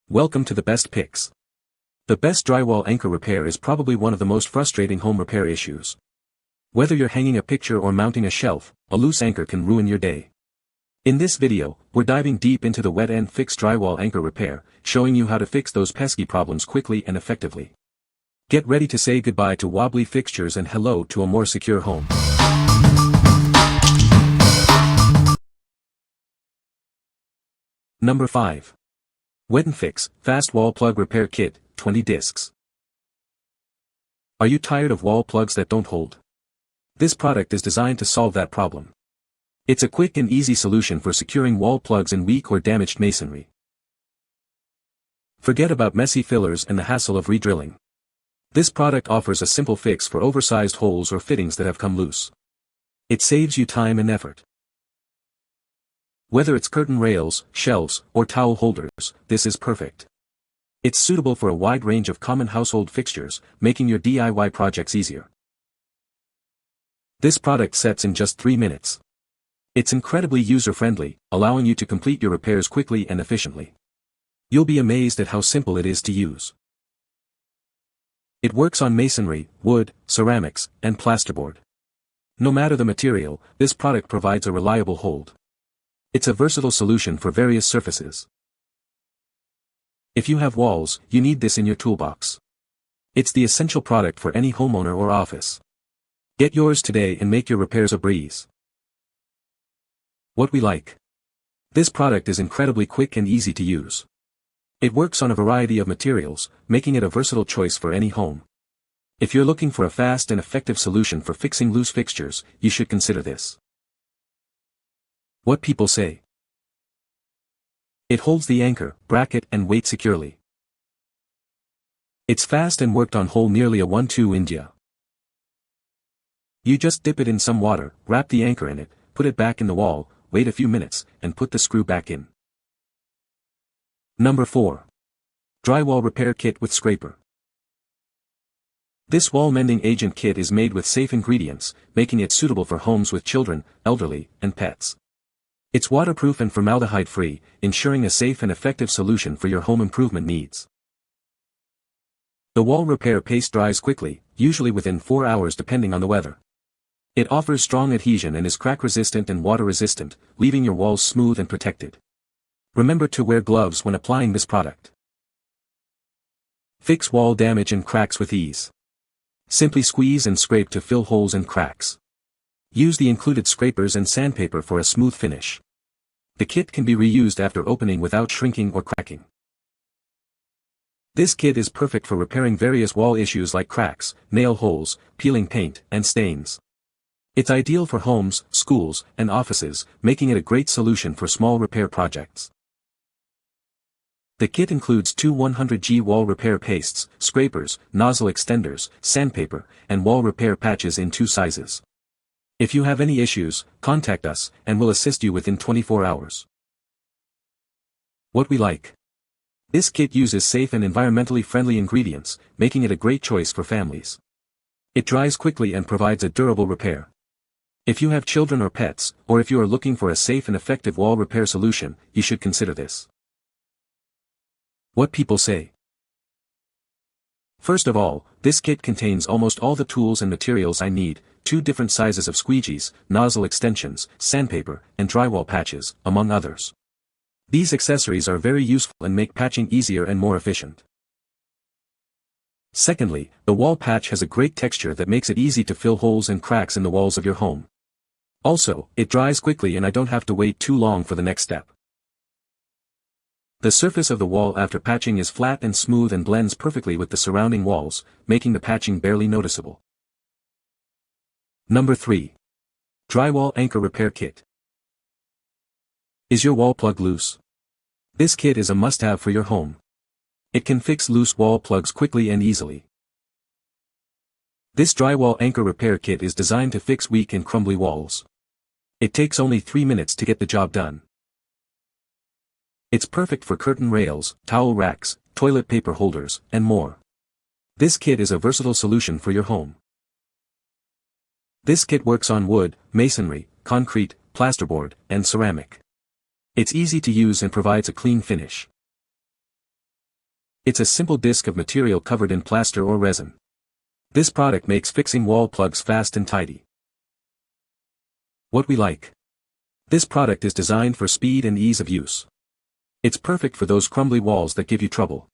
Welcome to the best picks. The best drywall anchor repair is probably one of the most frustrating home repair issues. Whether you're hanging a picture or mounting a shelf, a loose anchor can ruin your day. In this video, we're diving deep into the WETNFIX drywall anchor repair, showing you how to fix those pesky problems quickly and effectively. Get ready to say goodbye to wobbly fixtures and hello to a more secure home. Number 5. WETNFIX Fast Wall Plug Repair Kit, 20 discs. Are you tired of wall plugs that don't hold? This product is designed to solve that problem. It's a quick and easy solution for securing wall plugs in weak or damaged masonry. Forget about messy fillers and the hassle of re-drilling. This product offers a simple fix for oversized holes or fittings that have come loose. It saves you time and effort. Whether it's curtain rails, shelves, or towel holders, this is perfect. It's suitable for a wide range of common household fixtures, making your DIY projects easier. This product sets in just 3 minutes. It's incredibly user-friendly, allowing you to complete your repairs quickly and efficiently. You'll be amazed at how simple it is to use. It works on masonry, wood, ceramics, and plasterboard. No matter the material, this product provides a reliable hold. It's a versatile solution for various surfaces. If you have walls, you need this in your toolbox. It's the essential product for any homeowner or office. Get yours today and make your repairs a breeze. What we like. This product is incredibly quick and easy to use. It works on a variety of materials, making it a versatile choice for any home. If you're looking for a fast and effective solution for fixing loose fixtures, you should consider this. What people say. It holds the anchor, bracket and weight securely. It's fast and worked on hole nearly a 1-2 India. You just dip it in some water, wrap the anchor in it, put it back in the wall, wait a few minutes, and put the screw back in. Number 4. Drywall Repair Kit with Scraper. This wall mending agent kit is made with safe ingredients, making it suitable for homes with children, elderly, and pets. It's waterproof and formaldehyde-free, ensuring a safe and effective solution for your home improvement needs. The wall repair paste dries quickly, usually within 4 hours depending on the weather. It offers strong adhesion and is crack-resistant and water-resistant, leaving your walls smooth and protected. Remember to wear gloves when applying this product. Fix wall damage and cracks with ease. Simply squeeze and scrape to fill holes and cracks. Use the included scrapers and sandpaper for a smooth finish. The kit can be reused after opening without shrinking or cracking. This kit is perfect for repairing various wall issues like cracks, nail holes, peeling paint, and stains. It's ideal for homes, schools, and offices, making it a great solution for small repair projects. The kit includes 2 100G wall repair pastes, scrapers, nozzle extenders, sandpaper, and wall repair patches in 2 sizes. If you have any issues, contact us, and we'll assist you within 24 hours. What we like. This kit uses safe and environmentally friendly ingredients, making it a great choice for families. It dries quickly and provides a durable repair. If you have children or pets, or if you are looking for a safe and effective wall repair solution, you should consider this. What people say. First of all, this kit contains almost all the tools and materials I need, 2 different sizes of squeegees, nozzle extensions, sandpaper, and drywall patches, among others. These accessories are very useful and make patching easier and more efficient. Secondly, the wall patch has a great texture that makes it easy to fill holes and cracks in the walls of your home. Also, it dries quickly and I don't have to wait too long for the next step. The surface of the wall after patching is flat and smooth and blends perfectly with the surrounding walls, making the patching barely noticeable. Number 3. Drywall Anchor Repair Kit. Is your wall plug loose? This kit is a must-have for your home. It can fix loose wall plugs quickly and easily. This Drywall Anchor Repair Kit is designed to fix weak and crumbly walls. It takes only 3 minutes to get the job done. It's perfect for curtain rails, towel racks, toilet paper holders, and more. This kit is a versatile solution for your home. This kit works on wood, masonry, concrete, plasterboard, and ceramic. It's easy to use and provides a clean finish. It's a simple disc of material covered in plaster or resin. This product makes fixing wall plugs fast and tidy. What we like. This product is designed for speed and ease of use. It's perfect for those crumbly walls that give you trouble.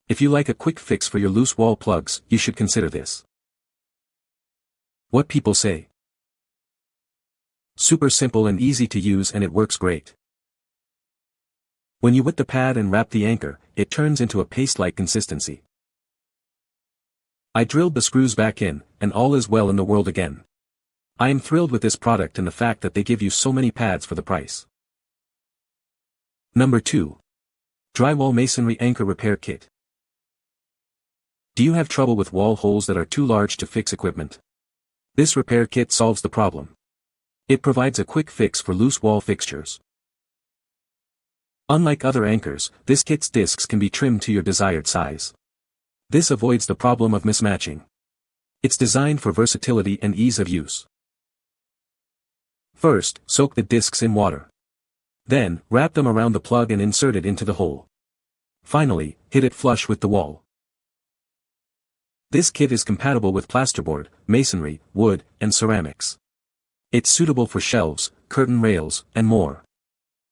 If you like a quick fix for your loose wall plugs, you should consider this. What people say. Super simple and easy to use, and it works great. When you wet the pad and wrap the anchor, it turns into a paste-like consistency. I drilled the screws back in, and all is well in the world again. I am thrilled with this product and the fact that they give you so many pads for the price. Number 2. Drywall Masonry Anchor Repair Kit. Do you have trouble with wall holes that are too large to fix equipment? This repair kit solves the problem. It provides a quick fix for loose wall fixtures. Unlike other anchors, this kit's discs can be trimmed to your desired size. This avoids the problem of mismatching. It's designed for versatility and ease of use. First, soak the discs in water. Then, wrap them around the plug and insert it into the hole. Finally, hit it flush with the wall. This kit is compatible with plasterboard, masonry, wood, and ceramics. It's suitable for shelves, curtain rails, and more.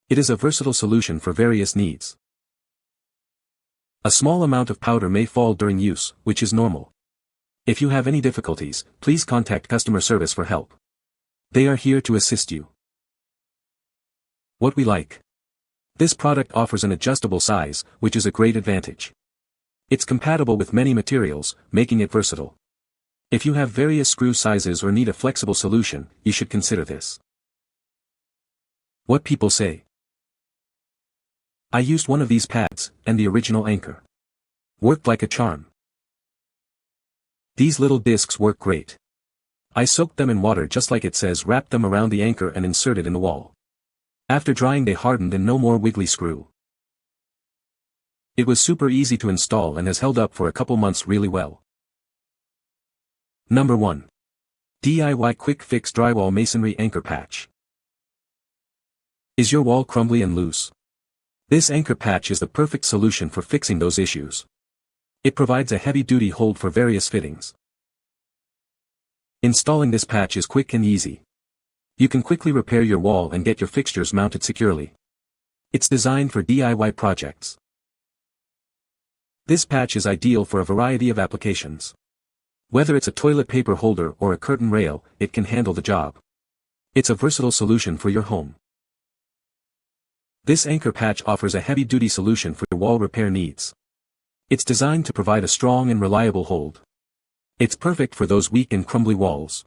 It is a versatile solution for various needs. A small amount of powder may fall during use, which is normal. If you have any difficulties, please contact customer service for help. They are here to assist you. What we like. This product offers an adjustable size, which is a great advantage. It's compatible with many materials, making it versatile. If you have various screw sizes or need a flexible solution, you should consider this. What people say. I used one of these pads, and the original anchor. Worked like a charm. These little discs work great. I soaked them in water just like it says, wrapped them around the anchor and inserted in the wall. After drying they hardened and no more wiggly screw. It was super easy to install and has held up for a couple months really well. Number 1. DIY Quick Fix Drywall Masonry Anchor Patch. Is your wall crumbly and loose? This anchor patch is the perfect solution for fixing those issues. It provides a heavy-duty hold for various fittings. Installing this patch is quick and easy. You can quickly repair your wall and get your fixtures mounted securely. It's designed for DIY projects. This patch is ideal for a variety of applications. Whether it's a toilet paper holder or a curtain rail, it can handle the job. It's a versatile solution for your home. This anchor patch offers a heavy-duty solution for your wall repair needs. It's designed to provide a strong and reliable hold. It's perfect for those weak and crumbly walls.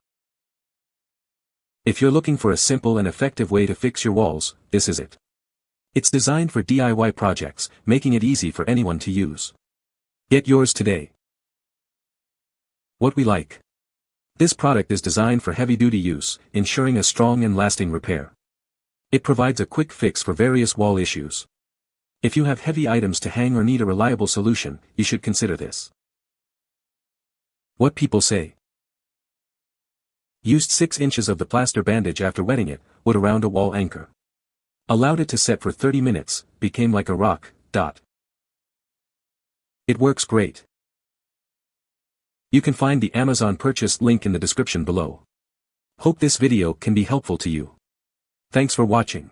If you're looking for a simple and effective way to fix your walls, this is it. It's designed for DIY projects, making it easy for anyone to use. Get yours today. What we like. This product is designed for heavy-duty use, ensuring a strong and lasting repair. It provides a quick fix for various wall issues. If you have heavy items to hang or need a reliable solution, you should consider this. What people say. Used 6 inches of the plaster bandage after wetting it, wood around a wall anchor. Allowed it to set for 30 minutes, became like a rock. It works great. You can find the Amazon purchase link in the description below. Hope this video can be helpful to you. Thanks for watching.